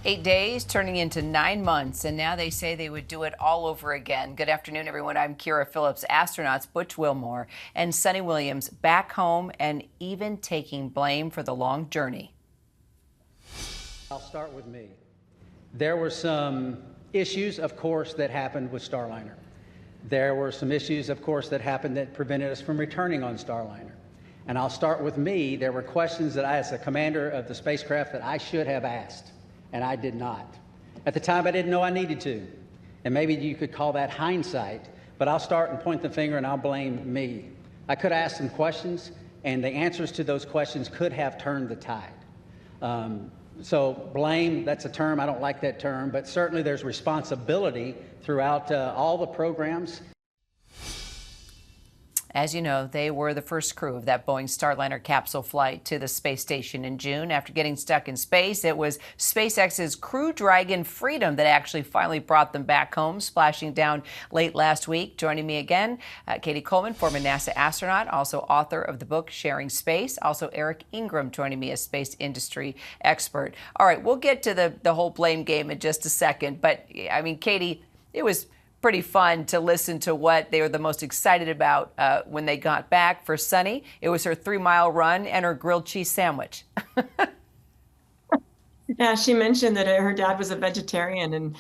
8 days turning into 9 months, and now they say they would do it all over again. Good afternoon, everyone. I'm Kira Phillips. Astronauts Butch Wilmore and Suni Williams back home and even taking blame for the long journey. I'll start with me. There were some issues, of course, that happened with Starliner. There were some issues, of course, that happened that prevented us from returning on Starliner. And I'll start with me. There were questions that I, as a commander of the spacecraft, that I should have asked, and I did not. At the time, I didn't know I needed to. And maybe you could call that hindsight, but I'll start and point the finger and I'll blame me. I could have asked some questions, and the answers to those questions could have turned the tide. So blame, that's a term, I don't like that term, but certainly there's responsibility throughout all the programs. As you know, they were the first crew of that Boeing Starliner capsule flight to the space station in June. After getting stuck in space, it was SpaceX's Crew Dragon Freedom that actually finally brought them back home, splashing down late last week. Joining me again, Katie Coleman, former NASA astronaut, also author of the book Sharing Space. Also Eric Ingram joining me as space industry expert. All right, we'll get to the whole blame game in just a second. But, I mean, Katie, it was pretty fun to listen to what they were the most excited about when they got back. For Suni, it was her 3-mile run and her grilled cheese sandwich. Yeah, she mentioned that her dad was a vegetarian, and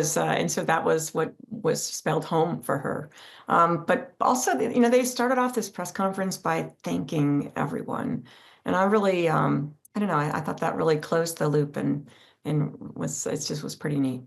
so that was what was spelled home for her. But also, they started off this press conference by thanking everyone, and I really, I don't know, I thought that really closed the loop and it just was pretty neat.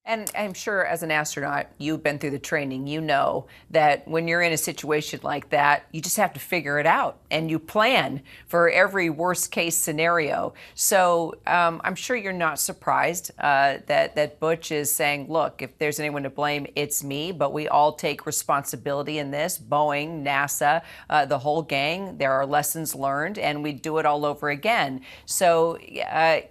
And I'm sure as an astronaut, you've been through the training, you know that when you're in a situation like that, you just have to figure it out and you plan for every worst case scenario. So I'm sure you're not surprised that Butch is saying, look, if there's anyone to blame, it's me, but we all take responsibility in this. Boeing, NASA, the whole gang, there are lessons learned and we do it all over again. So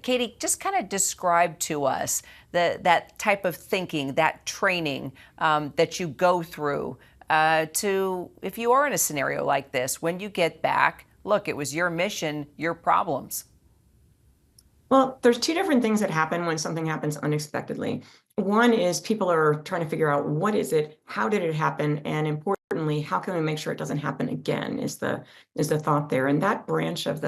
Katie, just kind of describe to us that type of thinking, that training that you go through to, if you are in a scenario like this, when you get back, look, it was your mission, your problems. Well, there's two different things that happen when something happens unexpectedly. One is people are trying to figure out what is it, how did it happen, and importantly, how can we make sure it doesn't happen again? Is the thought there, and that branch of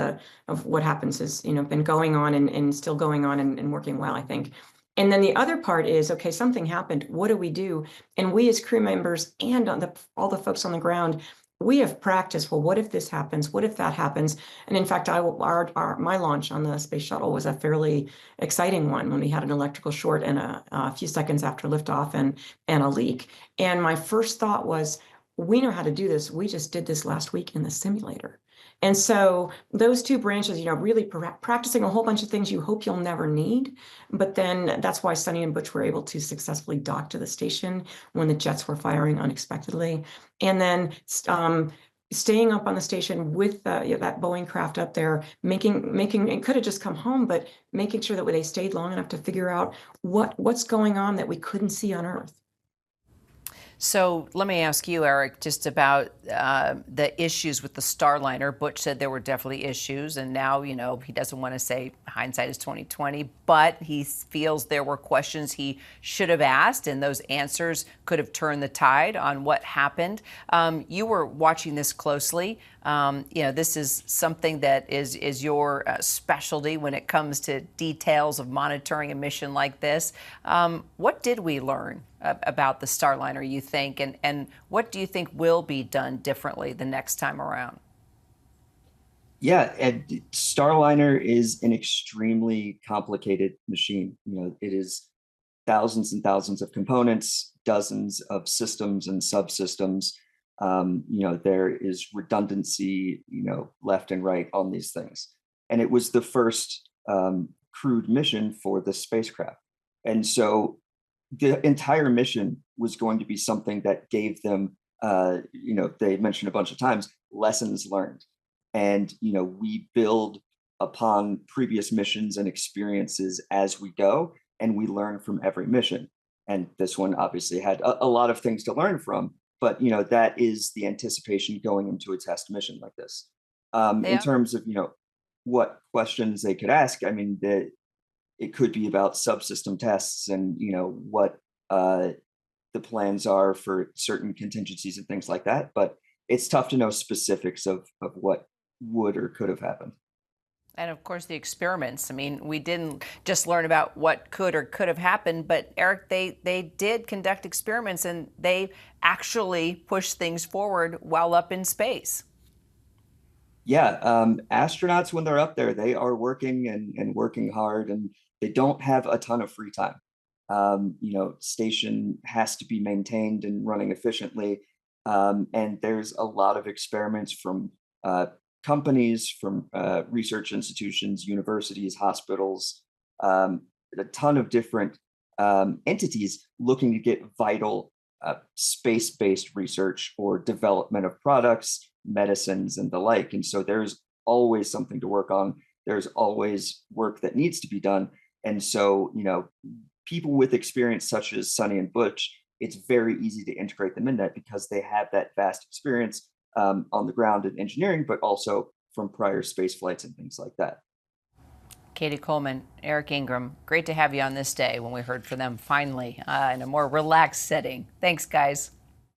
what happens has been going on and still going on and working well, I think. And then the other part is, okay, something happened. What do we do? And we as crew members and all the folks on the ground, we have practiced. Well, what if this happens? What if that happens? And in fact, my launch on the space shuttle was a fairly exciting one when we had an electrical short and a few seconds after liftoff and a leak. And my first thought was, we know how to do this. We just did this last week in the simulator. And so those two branches, really practicing a whole bunch of things you hope you'll never need. But then that's why Suni and Butch were able to successfully dock to the station when the jets were firing unexpectedly. And then staying up on the station with that Boeing craft up there, making it could have just come home, but making sure that they stayed long enough to figure out what's going on that we couldn't see on Earth. So let me ask you, Eric, just about the issues with the Starliner. Butch said there were definitely issues, and now, he doesn't want to say hindsight is 2020, but he feels there were questions he should have asked, and those answers could have turned the tide on what happened. You were watching this closely. This is something that is your specialty when it comes to details of monitoring a mission like this. What did we learn about the Starliner, you think, and what do you think will be done differently the next time around? Yeah, and Starliner is an extremely complicated machine. It is thousands and thousands of components, dozens of systems and subsystems. There is redundancy, left and right on these things. And it was the first crewed mission for the spacecraft. And so the entire mission was going to be something that gave them, they mentioned a bunch of times, lessons learned. And, we build upon previous missions and experiences as we go, and we learn from every mission. And this one obviously had a lot of things to learn from, but, that is the anticipation going into a test mission like this. In terms of, what questions they could ask, I mean, it could be about subsystem tests and, what the plans are for certain contingencies and things like that. But it's tough to know specifics of what would or could have happened. And of course, the experiments. I mean, we didn't just learn about what could or could have happened, but Eric, they did conduct experiments and they actually pushed things forward while up in space. Yeah, astronauts, when they're up there, they are working and working hard, and they don't have a ton of free time. Station has to be maintained and running efficiently. And there's a lot of experiments from companies, from research institutions, universities, hospitals, a ton of different entities looking to get vital space-based research or development of products, medicines, and the like. And so there's always something to work on. There's always work that needs to be done. And so, people with experience such as Suni and Butch, it's very easy to integrate them in that because they have that vast experience on the ground in engineering, but also from prior space flights and things like that. Katie Coleman, Eric Ingram, great to have you on this day when we heard from them finally in a more relaxed setting. Thanks, guys.